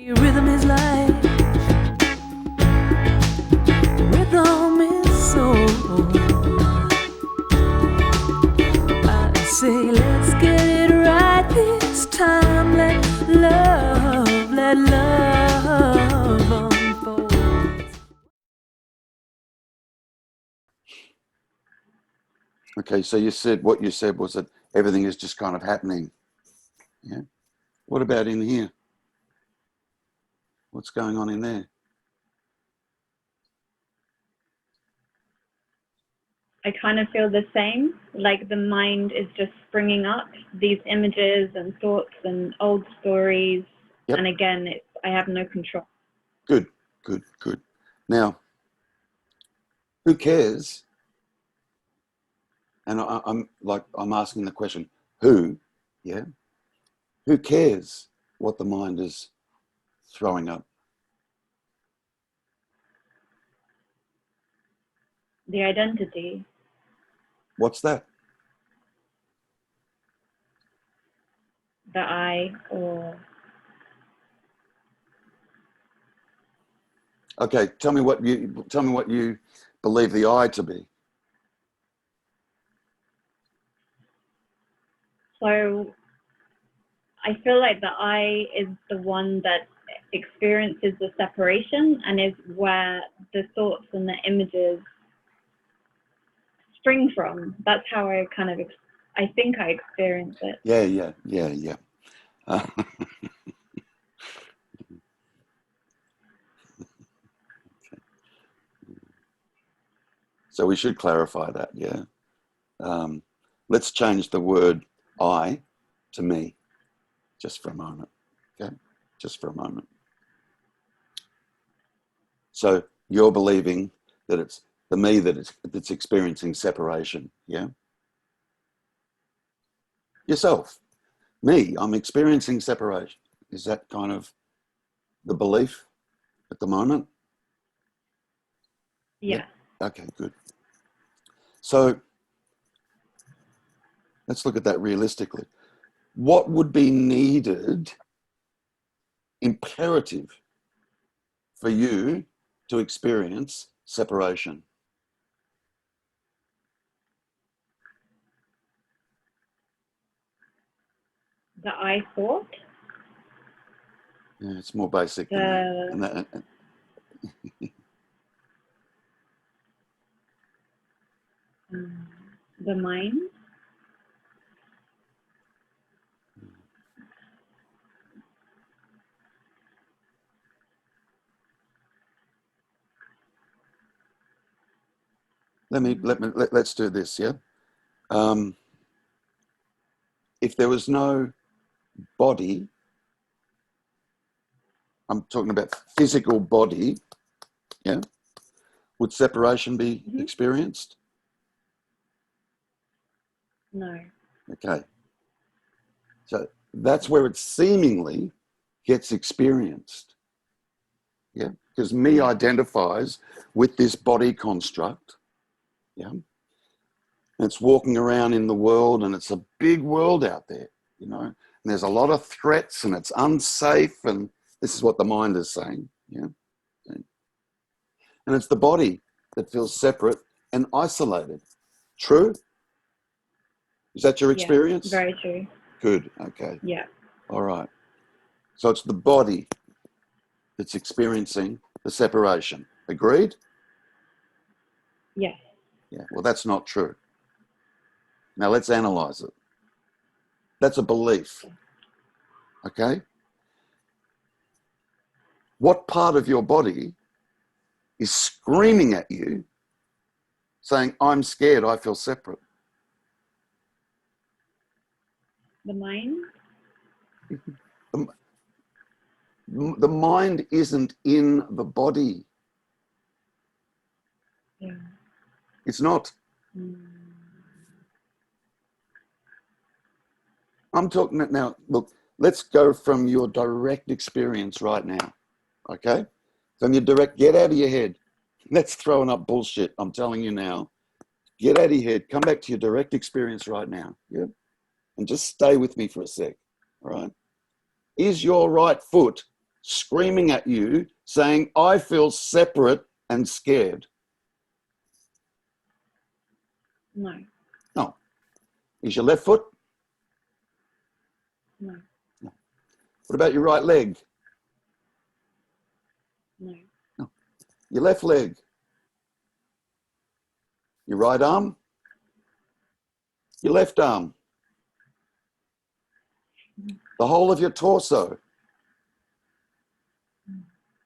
Rhythm is life. Rhythm is soul. I say, let's get it right this time. Let love unfold. Okay, so you said, what you said was that everything is just kind of happening. Yeah. What about in here? What's going on in there? I kind of feel the same, like the mind is just springing up these images and thoughts and old stories. Yep. And again, I have no control. Good, good, good. Now, who cares? And I'm asking the question, who? Yeah. Who cares what the mind is throwing up? The identity. What's that? The I, or... Okay, tell me what you believe the I to be. So I feel like the I is the one that experiences the separation and is where the thoughts and the images spring from. That's how I kind of, I think I experience it. Yeah. So we should clarify that, yeah. Let's change the word I to me, just for a moment, okay? Just for a moment. So you're believing that it's the me that's experiencing separation, yeah? Yourself, me, I'm experiencing separation. Is that kind of the belief at the moment? Yeah. Okay, good. So let's look at that realistically. What would be needed, imperative, for you to experience separation? The I thought? Yeah, it's more basic than that. The mind? Let's do this, yeah? If there was no body, I'm talking about physical body, yeah? Would separation be experienced? No. Okay. So that's where it seemingly gets experienced. Yeah, because me identifies with this body construct. Yeah. And it's walking around in the world, and it's a big world out there, you know. And there's a lot of threats, and it's unsafe, and this is what the mind is saying. Yeah. And it's the body that feels separate and isolated. True? Is that your experience? Yeah, very true. Good. Okay. Yeah. All right. So it's the body that's experiencing the separation. Agreed? Yes. Yeah. Well, that's not true. Now let's analyze it. That's a belief. Okay? What part of your body is screaming at you saying, I'm scared, I feel separate? The mind? The mind isn't in the body. Yeah. It's not. I'm talking now, look, let's go from your direct experience right now, okay? From your direct, get out of your head. That's throwing up bullshit, I'm telling you now. Get out of your head, come back to your direct experience right now, yeah? And just stay with me for a sec, all right? Is your right foot screaming at you saying, I feel separate and scared? No. No. Is your left foot? No. No. What about your right leg? No. No. Your left leg? Your right arm? Your left arm? The whole of your torso?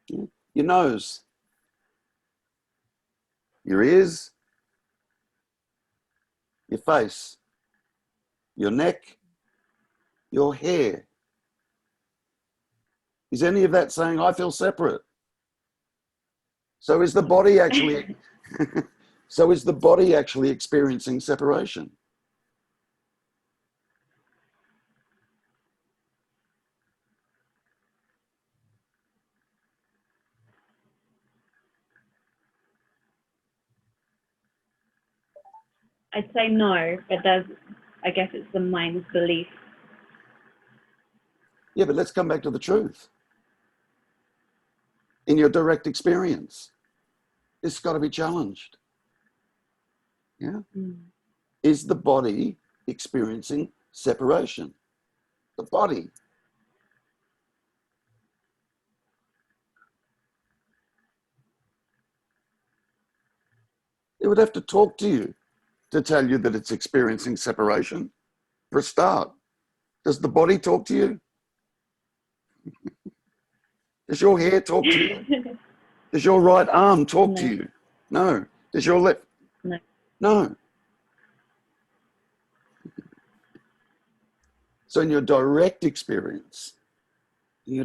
Your nose? Your ears? Your face? Your neck? Your hair? Is any of that saying, I feel separate? So is the body actually experiencing separation? I'd say no, but I guess it's the mind's belief. Yeah, but let's come back to the truth. In your direct experience, it's got to be challenged. Yeah? Is the body experiencing separation? The body. It would have to talk to you to tell you that it's experiencing separation. For a start, does the body talk to you? Does your hair talk to you? Does your right arm talk to you? No. Does your left? No. No. So in your direct experience, is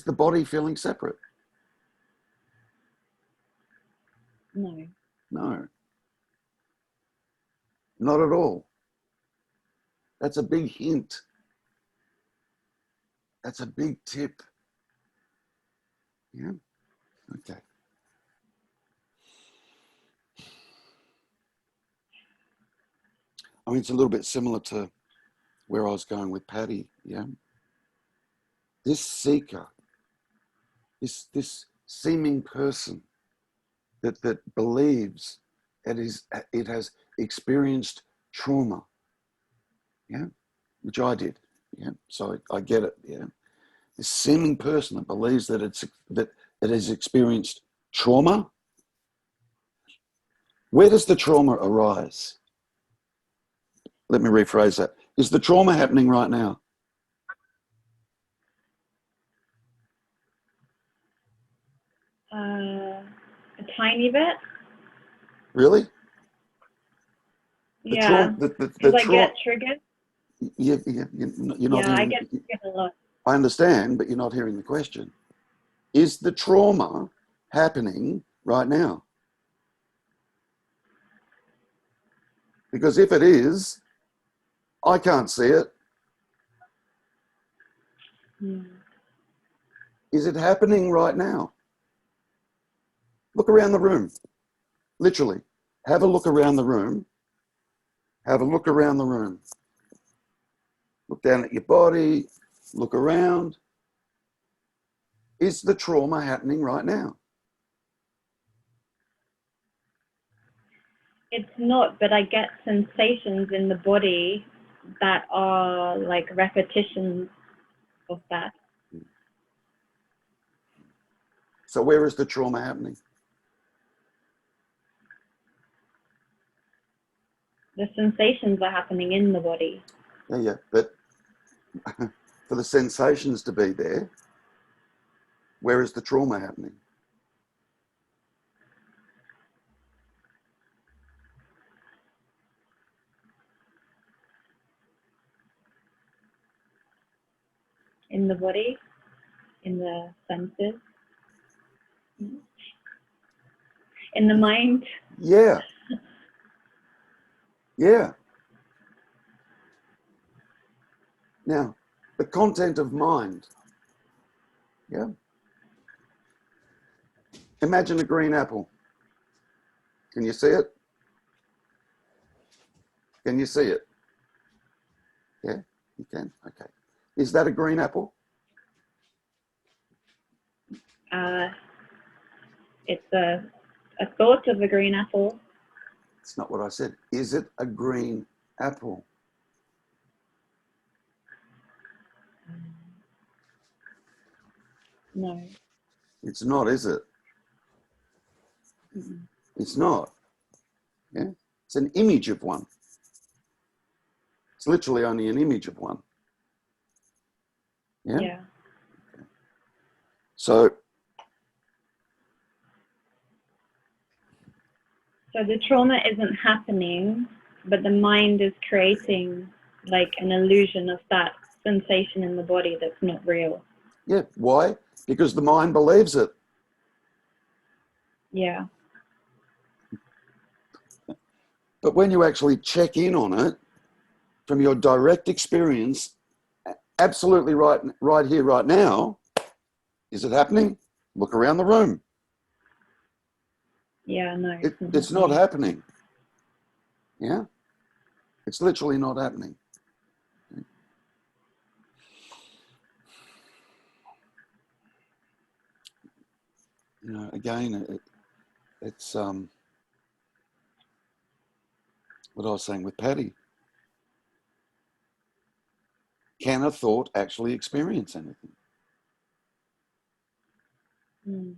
the body feeling separate? No. No. Not at all. That's a big hint. That's a big tip. Yeah? Okay. I mean, it's a little bit similar to where I was going with Patty, yeah? This seeker, this seeming person that believes it has experienced trauma, yeah? Which I did, yeah? So I get it, yeah? This seeming person that believes that it has experienced trauma. Where does the trauma arise? Let me rephrase that. Is the trauma happening right now? A tiny bit. Really? Yeah. Because I get triggered. You're not I hearing. get triggered a lot. I understand, but you're not hearing the question. Is the trauma happening right now? Because if it is, I can't see it. Is it happening right now? Look around the room. Literally. Have a look around the room. Have a look around the room. Look down at your body. Look around. Is the trauma happening right now? It's not, but I get sensations in the body that are like repetitions of that. So where is the trauma happening? The sensations are happening in the body. Yeah, but for the sensations to be there, where is the trauma happening? In the body, in the senses, in the mind. Yeah. Yeah. Now, the content of mind. Yeah. Imagine a green apple. Can you see it? Can you see it? Yeah, you can. Okay. Is that a green apple? It's a thought of a green apple. It's not what I said. Is it a green apple? No. It's not, is it? Mm-mm. It's not. Yeah? It's an image of one. It's literally only an image of one. Yeah? Yeah. So the trauma isn't happening, but the mind is creating like an illusion of that sensation in the body that's not real. yeah, why? Because the mind believes it. Yeah. But when you actually check in on it from your direct experience, absolutely right here, right now, is it happening? Look around the room. Yeah, no. It's not happening. Yeah? It's literally not happening. You know, again, it's what I was saying with Patty. Can a thought actually experience anything? Mm.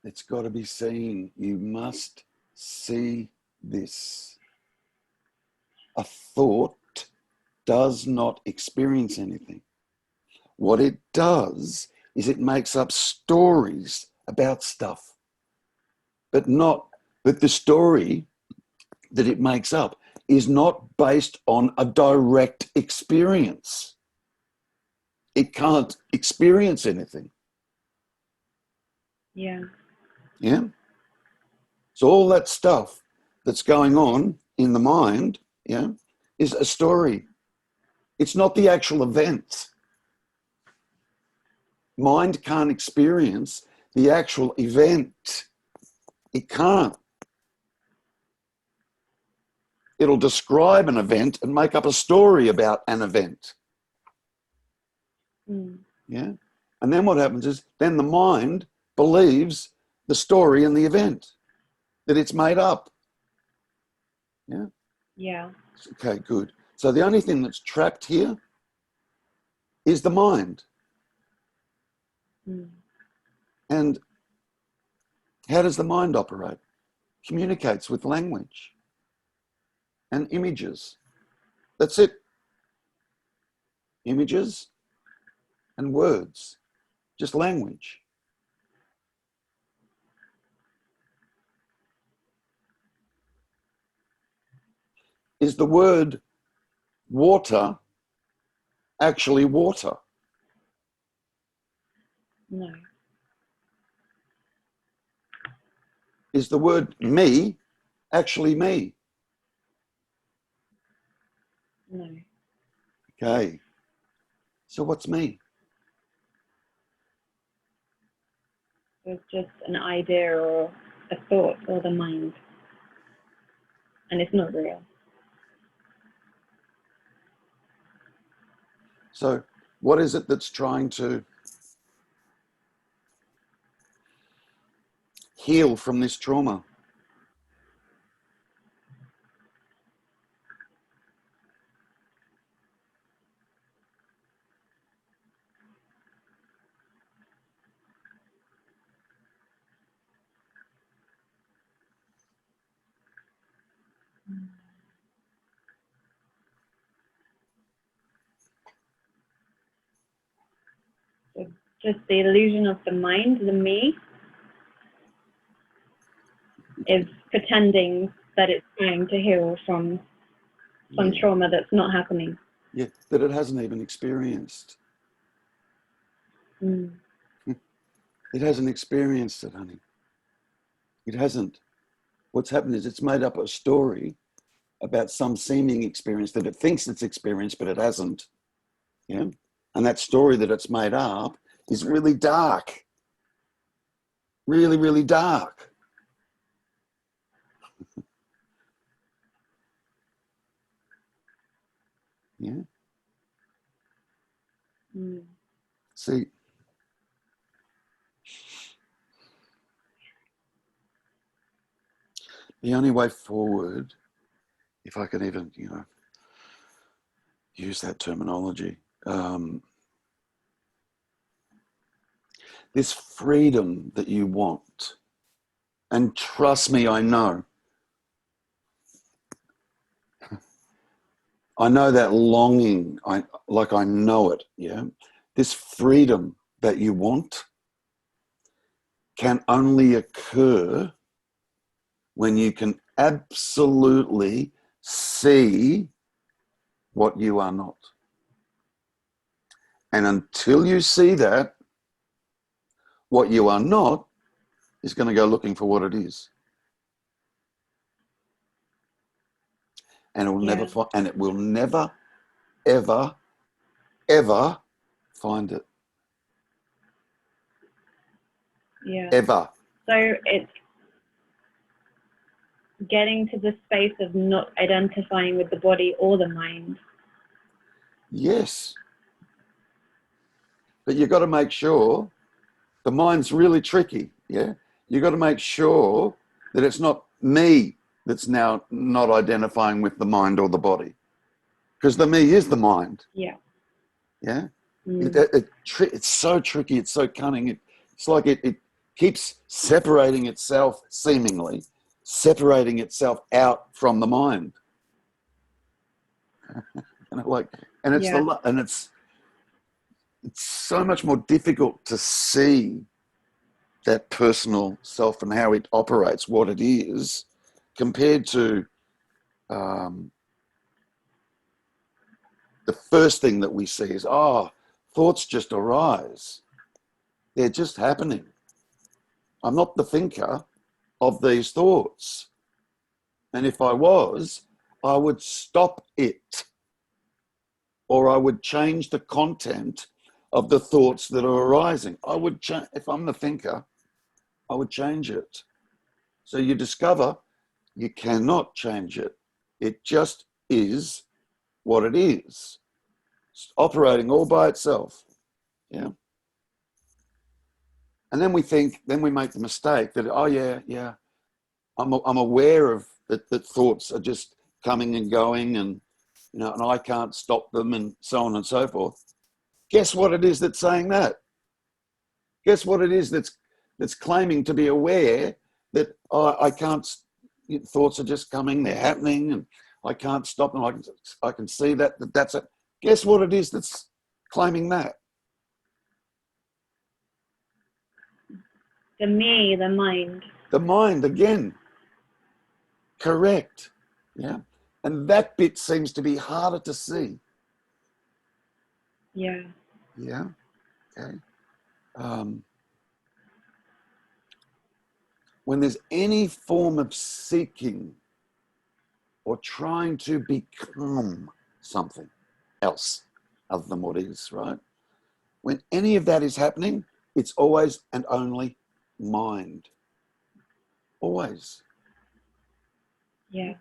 It's got to be seen. You must see this. A thought does not experience anything. What it does is it makes up stories about stuff, but the story that it makes up is not based on a direct experience. It can't experience anything. Yeah. Yeah? So all that stuff that's going on in the mind, yeah, is a story. It's not the actual event. Mind can't experience the actual event. It can't. It'll describe an event and make up a story about an event. Mm. Yeah. And then what happens is then the mind believes the story and the event, that it's made up. Yeah. Yeah. Okay, good. So the only thing that's trapped here is the mind. Mm. And how does the mind operate? Communicates with language and images. That's it. Images and words, just language. Is the word water actually water? No. Is the word me actually me? No. Okay. So what's me? It's just an idea or a thought or the mind. And it's not real. So what is it that's trying to heal from this trauma? So just the illusion of the mind, the me, is pretending that it's trying to heal from some trauma that's not happening. Yeah, that it hasn't even experienced. Mm. It hasn't experienced it, honey. It hasn't. What's happened is it's made up a story about some seeming experience that it thinks it's experienced, but it hasn't. Yeah. And that story that it's made up is really dark. Really, really dark. Yeah. Mm. See, the only way forward, if I can even, use that terminology, this freedom that you want, and trust me, I know that longing, I know it, yeah? This freedom that you want can only occur when you can absolutely see what you are not. And until you see that, what you are not is going to go looking for what it is. And it will never find, and it will never, ever, ever find it. Yeah. Ever. So it's getting to the space of not identifying with the body or the mind. Yes. But you've got to make sure, the mind's really tricky, yeah? You've got to make sure that it's not me that's now not identifying with the mind or the body. Because the me is the mind. Yeah. Yeah? Mm. It's so tricky, it's so cunning. It's like it keeps separating itself, seemingly, separating itself out from the mind. It's so much more difficult to see that personal self and how it operates, what it is, compared to the first thing that we see is, thoughts just arise. They're just happening. I'm not the thinker of these thoughts. And if I was, I would stop it, or I would change the content of the thoughts that are arising. If I'm the thinker, I would change it. So you discover you cannot change it. It just is what it is. It's operating all by itself. Yeah. And then we make the mistake that, I'm aware of that thoughts are just coming and going, and and I can't stop them, and so on and so forth. Guess what it is that's saying that? Guess what it is that's claiming to be aware that I can't. Thoughts are just coming, they're happening, and I can't stop them. I can see that's it. Guess what it is that's claiming that? The me, the mind. The mind again. Correct. Yeah. And that bit seems to be harder to see. Yeah. Yeah. Okay. When there's any form of seeking or trying to become something else other than what is, right? When any of that is happening, it's always and only mind. Always. Yeah.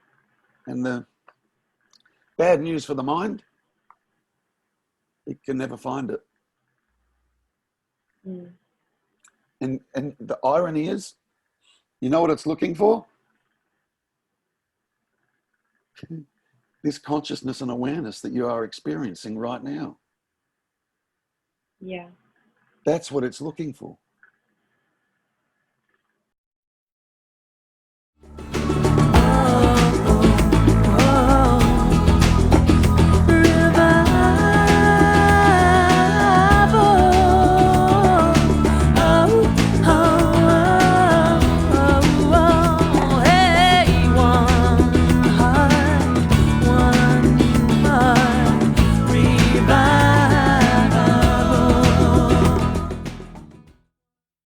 And the bad news for the mind, it can never find it. Mm. And the irony is, you know what it's looking for? This consciousness and awareness that you are experiencing right now. Yeah. That's what it's looking for.